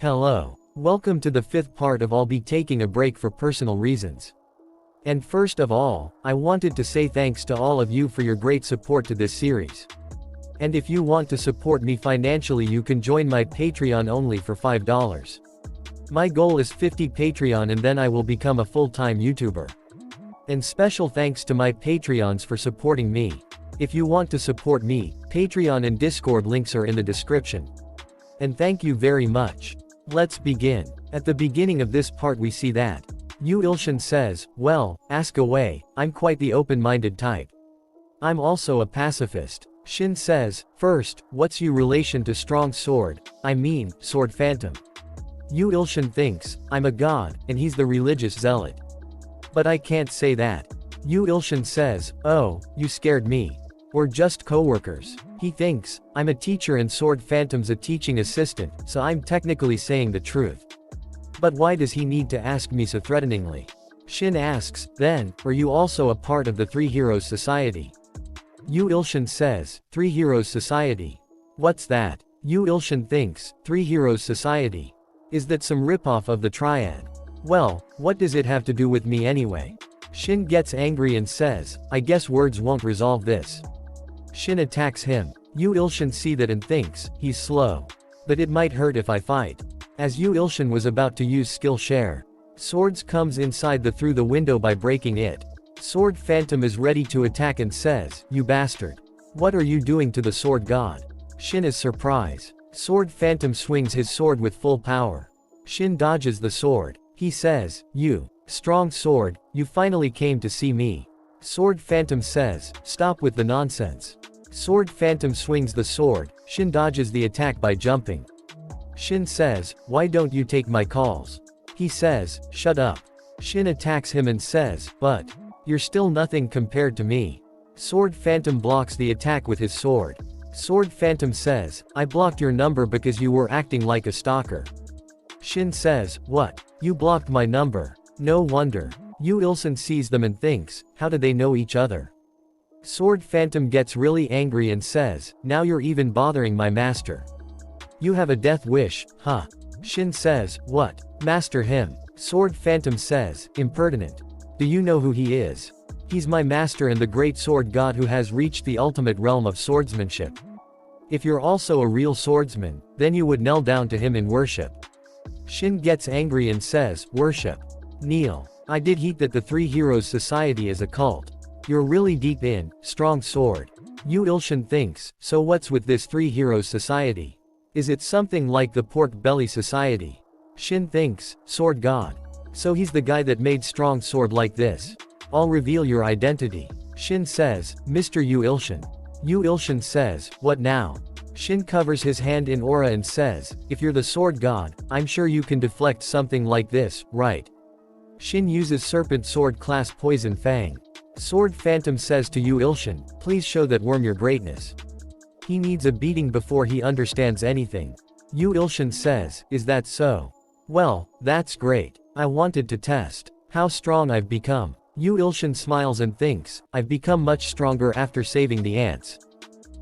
Hello. Welcome to the 5th part of I'll be taking a break for personal reasons. And first of all, I wanted to say thanks to all of you for your great support to this series. And if you want to support me financially, you can join my Patreon only for $5. My goal is 50 Patreon and then I will become a full-time YouTuber. And special thanks to my Patreons for supporting me. If you want to support me, Patreon and Discord links are in the description. And thank you very much. Let's begin. At the beginning of this part we see that Yu Ilshin says, well, ask away, I'm quite the open-minded type. I'm also a pacifist. Shin says, first, what's your relation to strong sword, I mean, sword phantom? Yu Ilshin thinks, I'm a god, and he's the religious zealot. But I can't say that. Yu Ilshin says, oh, you scared me. We're just co-workers. He thinks, I'm a teacher and Sword Phantom's a teaching assistant, so I'm technically saying the truth. But why does he need to ask me so threateningly? Shin asks, then, are you also a part of the Three Heroes Society? Yu Ilshin says, Three Heroes Society? What's that? Yu Ilshin thinks, Three Heroes Society? Is that some ripoff of the Triad? Well, what does it have to do with me anyway? Shin gets angry and says, I guess words won't resolve this. Shin attacks him. Yu Ilshin sees that and thinks, he's slow. But it might hurt if I fight. As Yu Ilshin was about to use skill share, Swords comes inside through the window by breaking it. Sword Phantom is ready to attack and says, you bastard. What are you doing to the sword god? Shin is surprised. Sword Phantom swings his sword with full power. Shin dodges the sword. He says, you, strong sword, you finally came to see me. Sword Phantom says, stop with the nonsense. Sword Phantom swings the sword. Shin dodges the attack by jumping. Shin says, why don't you take my calls? He says, shut up. Shin attacks him and says, but, you're still nothing compared to me. Sword Phantom blocks the attack with his sword. Sword Phantom says, I blocked your number because you were acting like a stalker. Shin says, what? You blocked my number. No wonder. Yu Ilshin sees them and thinks, how do they know each other? Sword Phantom gets really angry and says, now you're even bothering my master. You have a death wish, huh? Shin says, what? Master him. Sword Phantom says, impertinent. Do you know who he is? He's my master and the great sword god who has reached the ultimate realm of swordsmanship. If you're also a real swordsman, then you would kneel down to him in worship. Shin gets angry and says, worship. Kneel. I did heat that the Three Heroes Society is a cult. You're really deep in, strong sword. Yu Ilshin thinks, so what's with this Three Heroes Society? Is it something like the Pork Belly Society? Shin thinks, sword god. So he's the guy that made strong sword like this. I'll reveal your identity. Shin says, Mr. Yu Ilshin. Yu Ilshin says, what now? Shin covers his hand in aura and says, if you're the sword god, I'm sure you can deflect something like this, right? Shin uses Serpent Sword class Poison Fang. Sword Phantom says to Yu Ilshin, please show that worm your greatness. He needs a beating before he understands anything. Yu Ilshin says, is that so? Well, that's great. I wanted to test how strong I've become. Yu Ilshin smiles and thinks, I've become much stronger after saving the ants.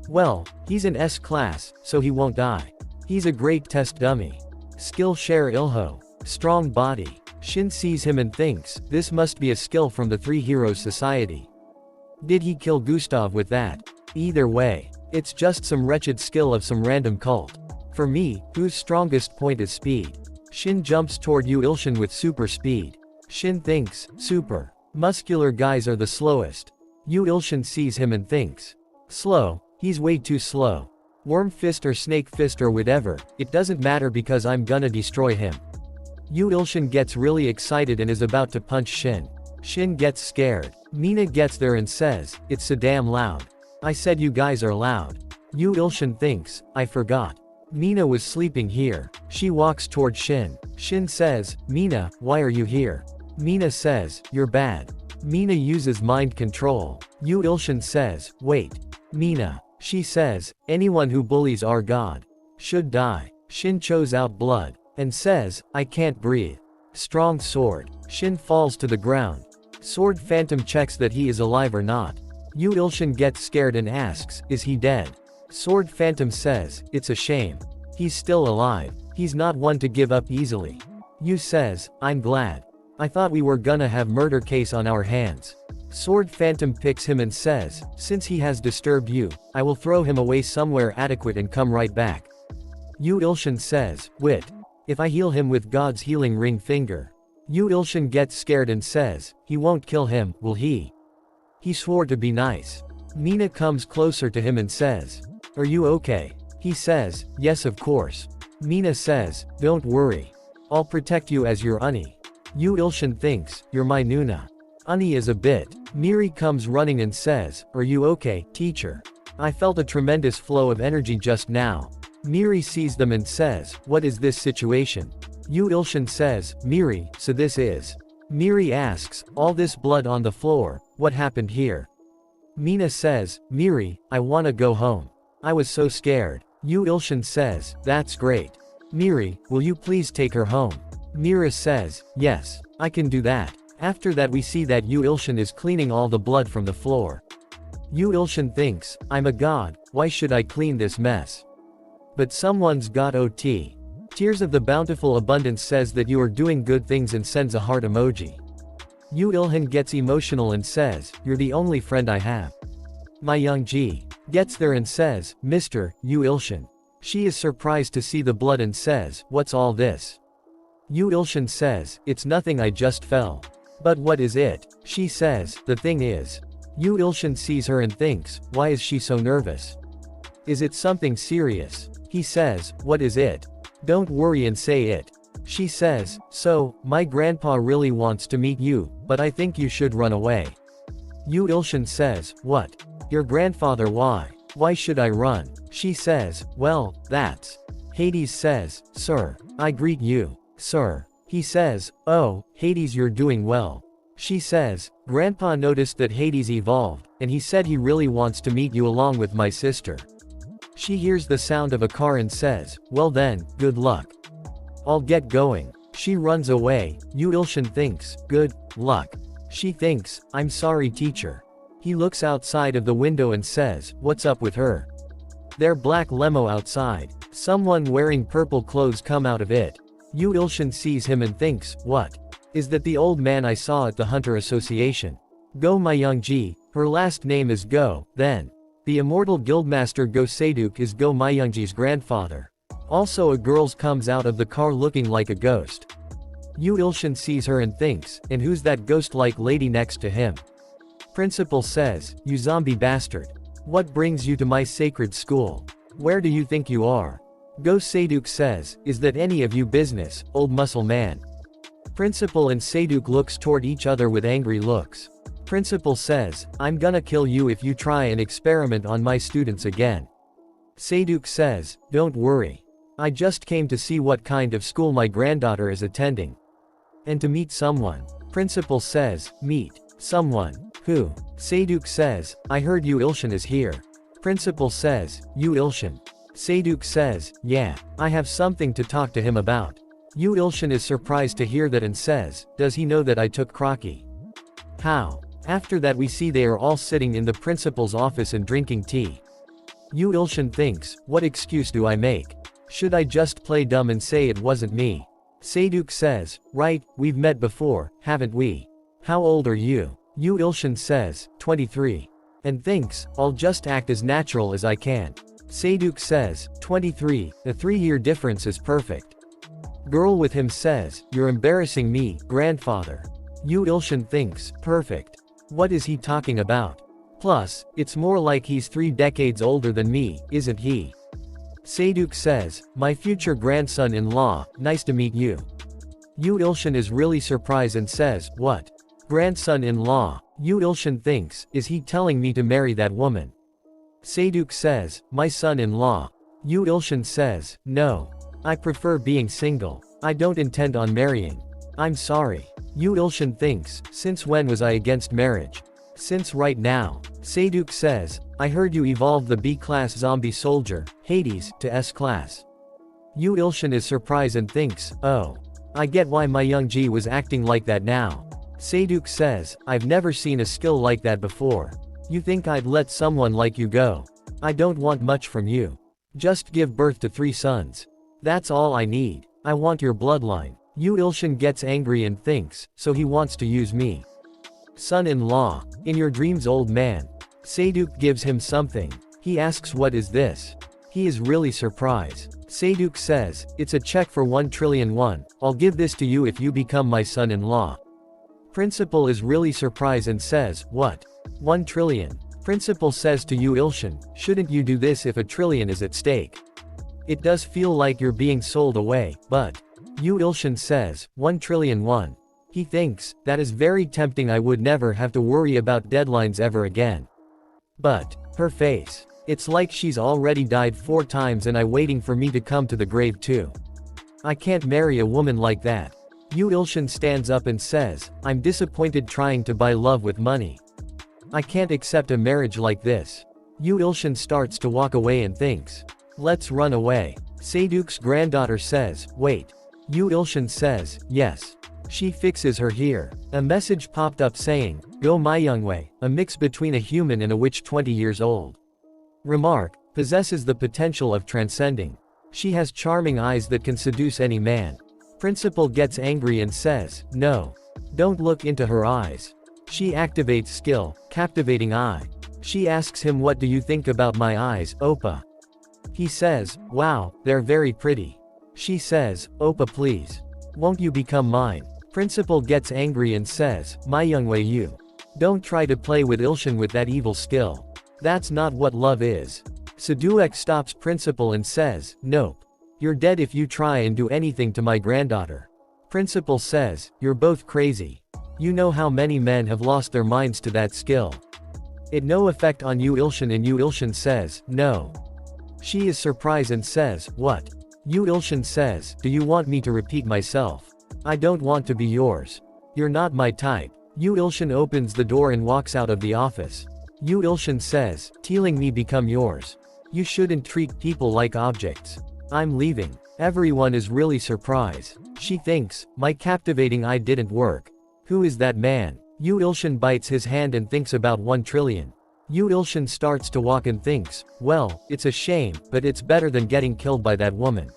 Well, he's an S class, so he won't die. He's a great test dummy. Skill share Ilho. Strong body. Shin sees him and thinks, this must be a skill from the Three Heroes Society. Did he kill Gustav with that? Either way, it's just some wretched skill of some random cult. For me, whose strongest point is speed. Shin jumps toward Yu Ilshin with super speed. Shin thinks, super. Muscular guys are the slowest. Yu Ilshin sees him and thinks, slow, he's way too slow. Worm fist or snake fist or whatever, it doesn't matter because I'm gonna destroy him. Yu Ilshin gets really excited and is about to punch Shin. Shin gets scared. Mina gets there and says, it's so damn loud. I said you guys are loud. Yu Ilshin thinks, I forgot. Mina was sleeping here. She walks toward Shin. Shin says, Mina, why are you here? Mina says, you're bad. Mina uses mind control. Yu Ilshin says, wait. Mina. She says, anyone who bullies our god should die. Shin chose out blood. And says, I can't breathe. Strong sword. Shin falls to the ground. Sword Phantom checks that he is alive or not. Yu Ilshin gets scared and asks, is he dead? Sword Phantom says, it's a shame. He's still alive. He's not one to give up easily. Yu says, I'm glad. I thought we were gonna have murder case on our hands. Sword Phantom picks him and says, since he has disturbed you, I will throw him away somewhere adequate and come right back. Yu Ilshin says, wit. If I heal him with God's healing ring finger. Yu Ilshin gets scared and says, he won't kill him, will he? He swore to be nice. Mina comes closer to him and says, are you okay? He says, yes of course. Mina says, don't worry. I'll protect you as your Unni. Yu Ilshin thinks, you're my Nuna. Unni is a bit. Miri comes running and says, are you okay, teacher? I felt a tremendous flow of energy just now. Miri sees them and says, what is this situation? Yu Ilshin says, Miri, so this is. Miri asks, all this blood on the floor, what happened here? Mina says, Miri, I wanna go home. I was so scared. Yu Ilshin says, that's great. Miri, will you please take her home? Mira says, yes, I can do that. After that we see that Yu Ilshin is cleaning all the blood from the floor. Yu Ilshin thinks, I'm a god, why should I clean this mess? But someone's got OT. Tears of the Bountiful Abundance says that you are doing good things and sends a heart emoji. Yu Ilhin gets emotional and says, you're the only friend I have. My young Ji gets there and says, Mr. Yu Ilshin. She is surprised to see the blood and says, what's all this? Yu Ilshin says, it's nothing, I just fell. But what is it? She says, the thing is. Yu Ilshin sees her and thinks, why is she so nervous? Is it something serious? He says, what is it? Don't worry and say it. She says, so, my grandpa really wants to meet you, but I think you should run away. Yu Ilshin says, what? Your grandfather, why? Why should I run? She says, well, that's. Hades says, sir, I greet you. Sir. He says, oh, Hades, you're doing well. She says, Grandpa noticed that Hades evolved, and he said he really wants to meet you along with my sister. She hears the sound of a car and says, well then, good luck. I'll get going. She runs away. Yu Ilshin thinks, good luck. She thinks, I'm sorry teacher. He looks outside of the window and says, what's up with her? Their black limo outside. Someone wearing purple clothes come out of it. Yu Ilshin sees him and thinks, what? Is that the old man I saw at the Hunter Association? Go Myungji, her last name is Go, then. The immortal guildmaster Go Seiduk is Go Myungji's grandfather. Also a girl comes out of the car looking like a ghost. Yu Ilshin sees her and thinks, and who's that ghost-like lady next to him? Principal says, you zombie bastard. What brings you to my sacred school? Where do you think you are? Go Seiduk says, is that any of you business, old muscle man? Principal and Seiduk looks toward each other with angry looks. Principal says, I'm gonna kill you if you try and experiment on my students again. Seiduk says, don't worry. I just came to see what kind of school my granddaughter is attending. And to meet someone. Principal says, meet someone. Who? Seiduk says, I heard Yu Ilshin is here. Principal says, Yu Ilshin. Seiduk says, yeah, I have something to talk to him about. Yu Ilshin is surprised to hear that and says, does he know that I took Crocky? How? After that we see they are all sitting in the principal's office and drinking tea. Yu Ilshin thinks, what excuse do I make? Should I just play dumb and say it wasn't me? Seiduk says, right, we've met before, haven't we? How old are you? Yu Ilshin says, 23. And thinks, I'll just act as natural as I can. Seiduk says, 23, the 3-year difference is perfect. Girl with him says, you're embarrassing me, grandfather. Yu Ilshin thinks, perfect. What is he talking about? Plus, it's more like he's 3 decades older than me, isn't he? Seiduk says, my future grandson-in-law, nice to meet you. Yu Ilshin is really surprised and says, what? Grandson-in-law. Yu Ilshin thinks, is he telling me to marry that woman? Seiduk says, my son-in-law. Yu Ilshin says, no. I prefer being single. I don't intend on marrying. I'm sorry. Yu Ilshin thinks, since when was I against marriage? Since right now. Seiduk says, I heard you evolved the B-class zombie soldier, Hades, to S-class. Yu Ilshin is surprised and thinks, oh. I get why my young G was acting like that now. Seiduk says, I've never seen a skill like that before. You think I'd let someone like you go? I don't want much from you. Just give birth to 3 sons. That's all I need. I want your bloodline. Yu Ilshin gets angry and thinks, so he wants to use me. Son-in-law. In your dreams, old man. Seyduk gives him something. He asks, what is this? He is really surprised. Seyduk says, it's a check for 1 trillion won. I'll give this to you if you become my son-in-law. Principal is really surprised and says, what? 1 trillion. Principal says to Yu Ilshin, shouldn't you do this if a trillion is at stake? It does feel like you're being sold away, but Yu Ilshin says, 1 trillion won. He thinks, that is very tempting, I would never have to worry about deadlines ever again. But her face. It's like she's already died 4 times and I'm waiting for me to come to the grave too. I can't marry a woman like that. Yu Ilshin stands up and says, I'm disappointed trying to buy love with money. I can't accept a marriage like this. Yu Ilshin starts to walk away and thinks, let's run away. Seyduk's granddaughter says, wait. Yu Ilshin says, yes. She fixes her here. A message popped up saying, go my young way, a mix between a human and a witch 20 years old. Remark, possesses the potential of transcending. She has charming eyes that can seduce any man. Principal gets angry and says, no. Don't look into her eyes. She activates skill, captivating eye. She asks him, what do you think about my eyes, Oppa? He says, wow, they're very pretty. She says, Oppa please. Won't you become mine? Principal gets angry and says, my young way you. Don't try to play with Ilshin with that evil skill. That's not what love is. Seduek stops Principal and says, nope. You're dead if you try and do anything to my granddaughter. Principal says, you're both crazy. You know how many men have lost their minds to that skill. It no effect on Yu Ilshin, and Yu Ilshin says, no. She is surprised and says, what? Yu Ilshin says, do you want me to repeat myself? I don't want to be yours. You're not my type. Yu Ilshin opens the door and walks out of the office. Yu Ilshin says, telling me become yours. You shouldn't treat people like objects. I'm leaving. Everyone is really surprised. She thinks, my captivating eye didn't work. Who is that man? Yu Ilshin bites his hand and thinks about 1 trillion. Yu Ilshin starts to walk and thinks, well, it's a shame, but it's better than getting killed by that woman.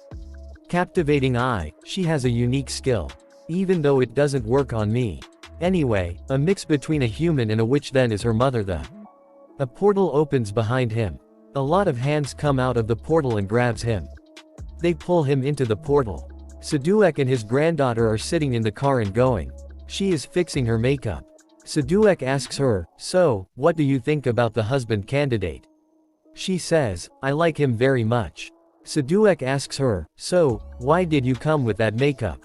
Captivating eye, she has a unique skill. Even though it doesn't work on me. Anyway, a mix between a human and a witch, then is her mother the. A portal opens behind him. A lot of hands come out of the portal and grabs him. They pull him into the portal. Seduek and his granddaughter are sitting in the car and going. She is fixing her makeup. Seduek asks her, so, what do you think about the husband candidate? She says, I like him very much. Seduek asks her, so, why did you come with that makeup?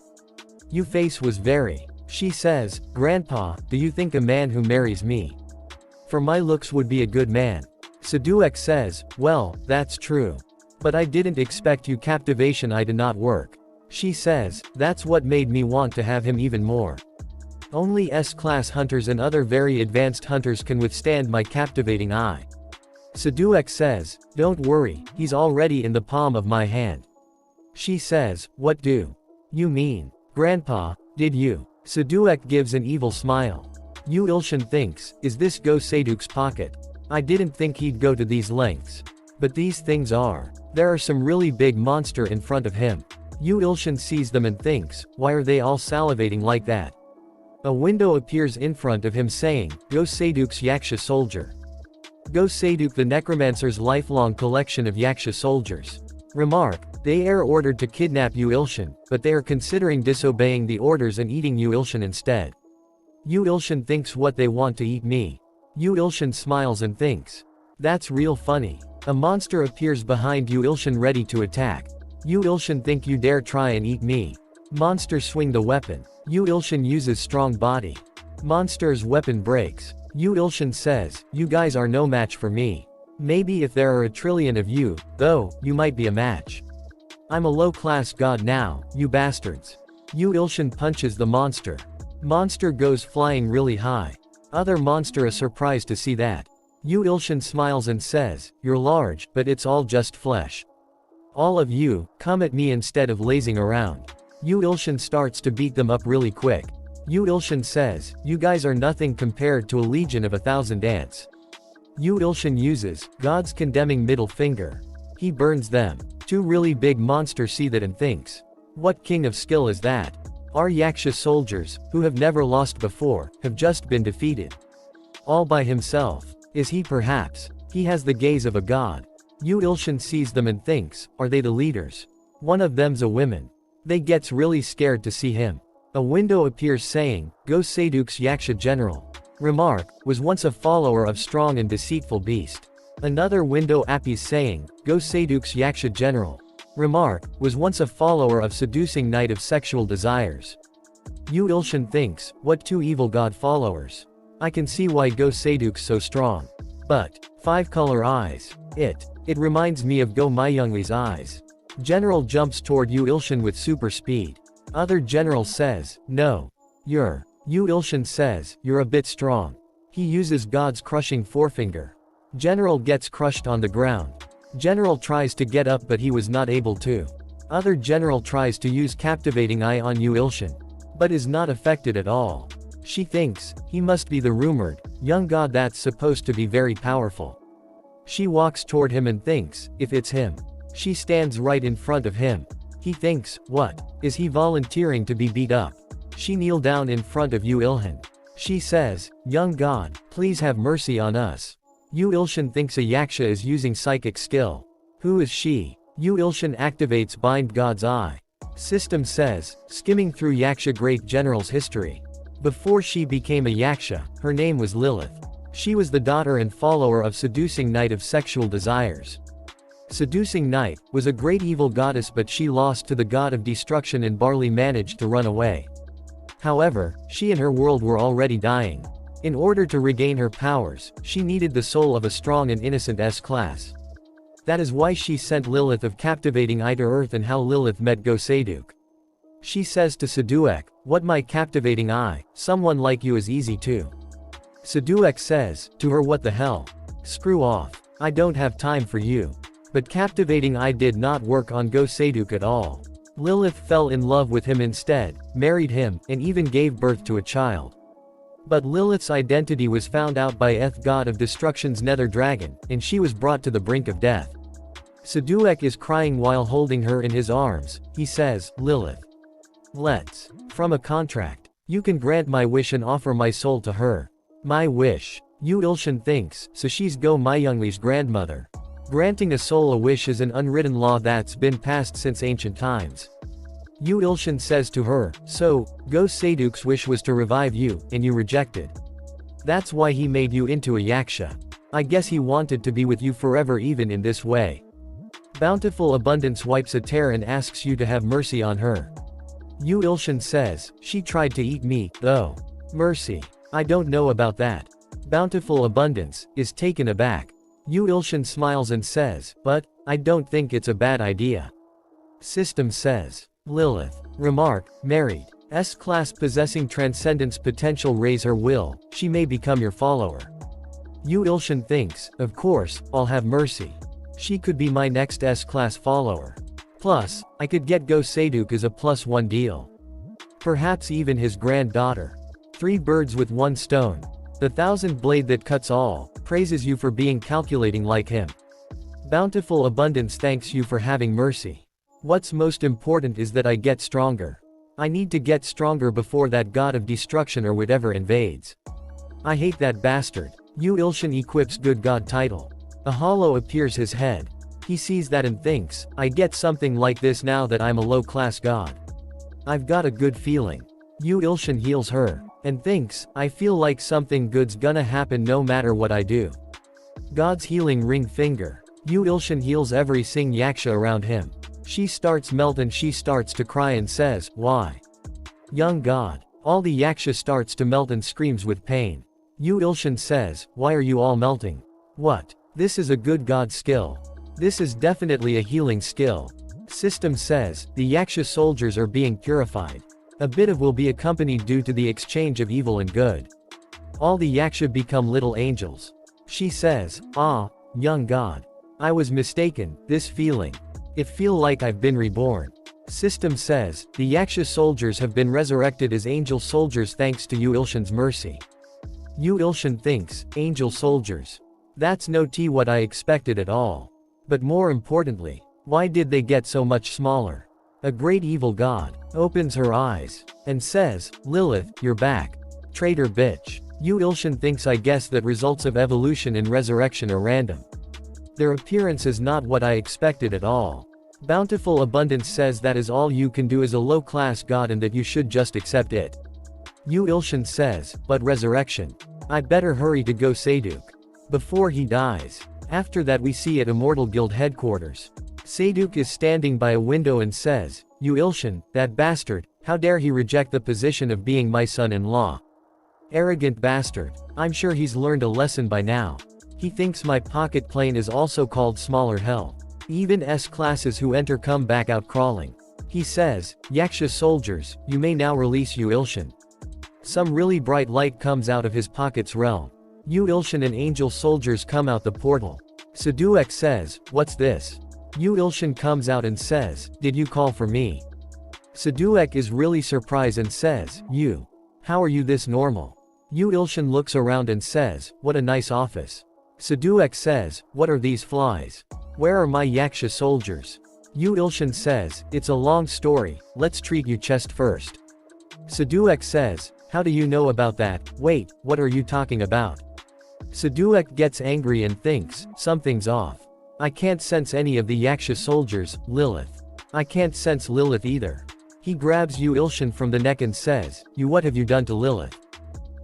Your face was very. She says, Grandpa, do you think a man who marries me for my looks would be a good man? Seduek says, well, that's true. But I didn't expect you captivation eye to not work. She says, that's what made me want to have him even more. Only S-class hunters and other very advanced hunters can withstand my captivating eye. Seduek says, don't worry, he's already in the palm of my hand. She says, what do you mean? Grandpa, did you? Seduek gives an evil smile. Yu Ilshin thinks, is this Go Seyduk's pocket? I didn't think he'd go to these lengths. But these things are. There are some really big monster in front of him. Yu Ilshin sees them and thinks, why are they all salivating like that? A window appears in front of him saying, Go Seyduk's Yaksha soldier. Go Seyduk the necromancer's lifelong collection of Yaksha soldiers. Remark, they are ordered to kidnap Yu Ilshin, but they are considering disobeying the orders and eating Yu Ilshin instead. Yu Ilshin thinks, what, they want to eat me? Yu Ilshin smiles and thinks, that's real funny. A monster appears behind Yu Ilshin ready to attack. Yu Ilshin think, you dare try and eat me? Monster swing the weapon. Yu Ilshin uses strong body. Monster's weapon breaks. Yu Ilshin says, you guys are no match for me. Maybe if there are a trillion of you, though, you might be a match. I'm a low-class god now, you bastards. Yu Ilshin punches the monster. Monster goes flying really high. Other monster is surprised to see that. Yu Ilshin smiles and says, you're large, but it's all just flesh. All of you, come at me instead of lazing around. Yu Ilshin starts to beat them up really quick. Yu Ilshin says, you guys are nothing compared to a legion of 1,000 ants. Yu Ilshin uses God's condemning middle finger. He burns them. Two really big monsters see that and thinks, what king of skill is that? Our Yaksha soldiers, who have never lost before, have just been defeated. All by himself. Is he perhaps? He has the gaze of a god. Yu Ilshin sees them and thinks, are they the leaders? One of them's a woman. They gets really scared to see him. A window appears saying, Go Seyduk's Yaksha general. Remark, was once a follower of strong and deceitful beast. Another window appears saying, Go Seyduk's Yaksha general. Remark, was once a follower of seducing knight of sexual desires. Yu Ilshin thinks, what two evil god followers. I can see why Go Seyduk's so strong. But, 5-color eyes. It reminds me of Go Myunglee's eyes. General jumps toward Yu Ilshin with super speed. Other general says, no. Yu Ilshin says, you're a bit strong. He uses God's crushing forefinger. General gets crushed on the ground. General tries to get up but he was not able to. Other general tries to use captivating eye on Yu Ilshin. But is not affected at all. She thinks, he must be the rumored, young god that's supposed to be very powerful. She walks toward him and thinks, if it's him. She stands right in front of him. He thinks, what? Is he volunteering to be beat up? She kneels down in front of Yu Ilshin. She says, young god, please have mercy on us. Yu Ilshin thinks a Yaksha is using psychic skill. Who is she? Yu Ilshin activates Bind God's Eye. System says, skimming through Yaksha Great General's history. Before she became a Yaksha, her name was Lilith. She was the daughter and follower of Seducing Knight of Sexual Desires. Seducing Knight was a great evil goddess, but she lost to the god of destruction and barely managed to run away. However, she and her world were already dying. In order to regain her powers, she needed the soul of a strong and innocent S-class. That is why she sent Lilith of Captivating Eye to Earth, and how Lilith met Go Seyduk. She says to Seduek, what my captivating eye, someone like you is easy too. Seduek says, to her, what the hell? Screw off. I don't have time for you. But captivating eye did not work on Go Seyduk at all. Lilith fell in love with him instead, married him, and even gave birth to a child. But Lilith's identity was found out by Eth, god of destruction's nether dragon, and she was brought to the brink of death. Seduek is crying while holding her in his arms. He says, Lilith. Let's. From a contract. You can grant my wish and offer my soul to her. My wish. Yu Ilshin thinks, so she's Go Myunglee's grandmother. Granting a soul a wish is an unwritten law that's been passed since ancient times. Yu Ilshin says to her, so, Go Seyduk's wish was to revive you, and you rejected. That's why he made you into a Yaksha. I guess he wanted to be with you forever even in this way. Bountiful Abundance wipes a tear and asks you to have mercy on her. Yu Ilshin says, she tried to eat me, though. Mercy. I don't know about that. Bountiful Abundance is taken aback. Yu Ilshin smiles and says, but, I don't think it's a bad idea. System says, Lilith. Remark, married. S-class possessing transcendence potential, raise her will, she may become your follower. Yu Ilshin thinks, of course, I'll have mercy. She could be my next S-class follower. Plus, I could get Go Seyduk as a +1 deal. Perhaps even his granddaughter. 3 birds with 1 stone. The 1000 blade that cuts all, praises you for being calculating like him. Bountiful Abundance thanks you for having mercy. What's most important is that I get stronger. I need to get stronger before that god of destruction or whatever invades. I hate that bastard. Yu Ilshin equips good god title. A hollow appears his head. He sees that and thinks, I get something like this now that I'm a low-class god. I've got a good feeling. Yu Ilshin heals her, and thinks, I feel like something good's gonna happen no matter what I do. God's healing ring finger. Yu Ilshin heals every sing Yaksha around him. She starts melt and she starts to cry and says, why? Young god. All the Yaksha starts to melt and screams with pain. Yu Ilshin says, why are you all melting? What? This is a good god skill. This is definitely a healing skill. System says, the Yaksha soldiers are being purified. A bit of will be accompanied due to the exchange of evil and good. All the Yaksha become little angels. She says, ah, young god. I was mistaken, this feeling. It feel like I've been reborn. System says, the Yaksha soldiers have been resurrected as angel soldiers thanks to Yu Ilshin's mercy. Yu Ilshin thinks, angel soldiers. That's no tea what I expected at all. But more importantly, why did they get so much smaller? A great evil god opens her eyes and says, Lilith, you're back. Traitor bitch. Yu Ilshin thinks I guess that results of evolution and resurrection are random. Their appearance is not what I expected at all. Bountiful Abundance says that is all you can do as a low-class god and that you should just accept it. Yu Ilshin says, but resurrection. I better hurry to go Seyduk before he dies. After that we see at Immortal Guild headquarters. Seyduk is standing by a window and says, Yu Ilshin, that bastard, how dare he reject the position of being my son-in-law. Arrogant bastard. I'm sure he's learned a lesson by now. He thinks my pocket plane is also called smaller hell. Even S-classes who enter come back out crawling. He says, Yaksha soldiers, you may now release Yu Ilshin. Some really bright light comes out of his pocket's realm. Yu Ilshin and angel soldiers come out the portal. Seduek says, what's this? Yu Ilshin comes out and says, did you call for me? Seduek is really surprised and says, you. How are you this normal? Yu Ilshin looks around and says, what a nice office. Seduek says, what are these flies? Where are my Yaksha soldiers? Yu Ilshin says, it's a long story, let's treat you chest first. Seduek says, how do you know about that? Wait, what are you talking about? Seduek gets angry and thinks, something's off. I can't sense any of the Yaksha soldiers, Lilith. I can't sense Lilith either. He grabs Yu Ilshin from the neck and says, what have you done to Lilith?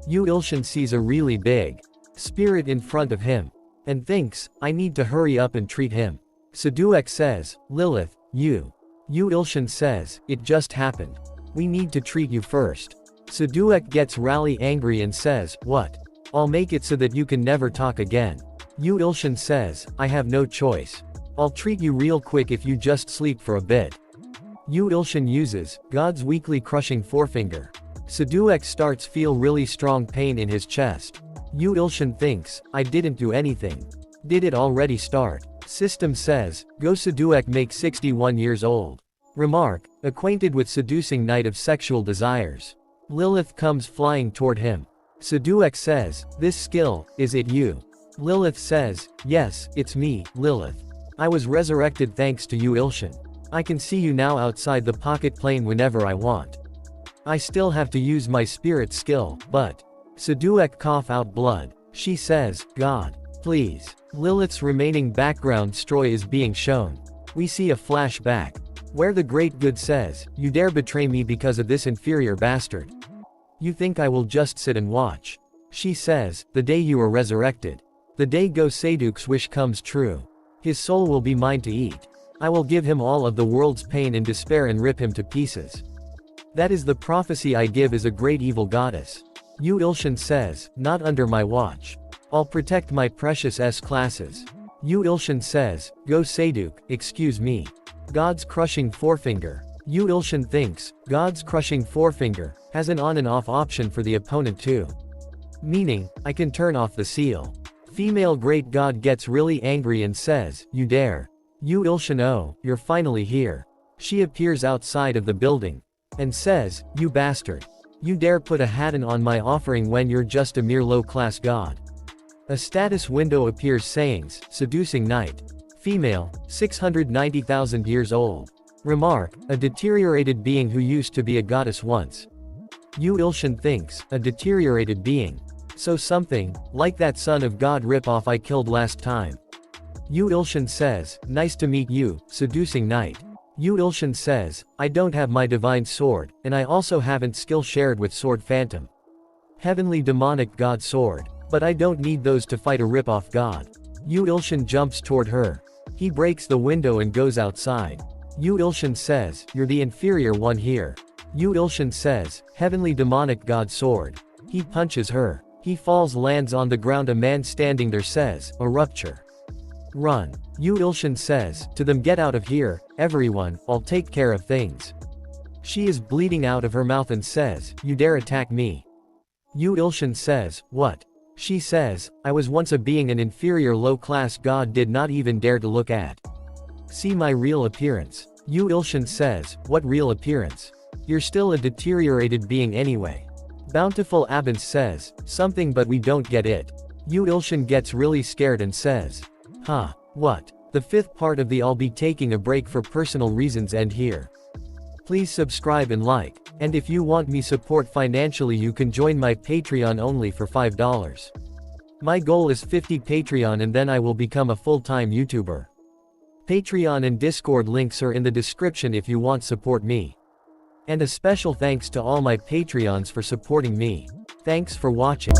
Yu Ilshin sees a really big spirit in front of him and thinks, I need to hurry up and treat him. Seduek says, Lilith, you. Yu Ilshin says, it just happened. We need to treat you first. Seduek gets really angry and says, what? I'll make it so that you can never talk again. Yu Ilshin says, I have no choice. I'll treat you real quick if you just sleep for a bit. Yu Ilshin uses God's weekly crushing forefinger. Seduek starts feel really strong pain in his chest. Yu Ilshin thinks, I didn't do anything. Did it already start? System says, go Seduek makes 61 years old. Remark, acquainted with seducing night of sexual desires. Lilith comes flying toward him. Seduek says, this skill, is it you? Lilith says, yes, it's me, Lilith. I was resurrected thanks to Yu Ilshin. I can see you now outside the pocket plane whenever I want. I still have to use my spirit skill, but... Seduek cough out blood. She says, God, please. Lilith's remaining background story is being shown. We see a flashback where the great good says, you dare betray me because of this inferior bastard. You think I will just sit and watch? She says, the day you are resurrected. The day Go Seyduk's wish comes true. His soul will be mine to eat. I will give him all of the world's pain and despair and rip him to pieces. That is the prophecy I give as a great evil goddess. Yu Ilshin says, not under my watch. I'll protect my precious S-classes. Yu Ilshin says, go Seyduk, excuse me. God's crushing forefinger. Yu Ilshin thinks, God's crushing forefinger, has an on and off option for the opponent too. Meaning, I can turn off the seal. Female great god gets really angry and says, you dare. Yu Ilshin, oh, you're finally here. She appears outside of the building and says, you bastard. You dare put a hat on my offering when you're just a mere low-class god. A status window appears saying, seducing knight. Female, 690,000 years old. Remark, a deteriorated being who used to be a goddess once. Yu Ilshin thinks, a deteriorated being. So something, like that son of God ripoff I killed last time. Yu Ilshin says, nice to meet you, seducing knight. Yu Ilshin says, I don't have my divine sword, and I also haven't skill shared with Sword Phantom. Heavenly demonic god sword. But I don't need those to fight a rip-off god. Yu Ilshin jumps toward her. He breaks the window and goes outside. Yu Ilshin says, you're the inferior one here. Yu Ilshin says, heavenly demonic god sword. He punches her. He falls, lands on the ground. A man standing there says, a rupture. Run. Yu Ilshin says, to them, get out of here, everyone, I'll take care of things. She is bleeding out of her mouth and says, you dare attack me. Yu Ilshin says, what? She says, I was once a being an inferior low-class god did not even dare to look at. See my real appearance. Yu Ilshin says, what real appearance? You're still a deteriorated being anyway. Bountiful Abance says, something but we don't get it. Yu Ilshin gets really scared and says, huh, what? The fifth part of the I'll be taking a break for personal reasons end here. Please subscribe and like, and if you want me support financially you can join my Patreon only for $5. My goal is 50 Patreon and then I will become a full-time YouTuber. Patreon and Discord links are in the description if you want support me. And a special thanks to all my Patreons for supporting me. Thanks for watching.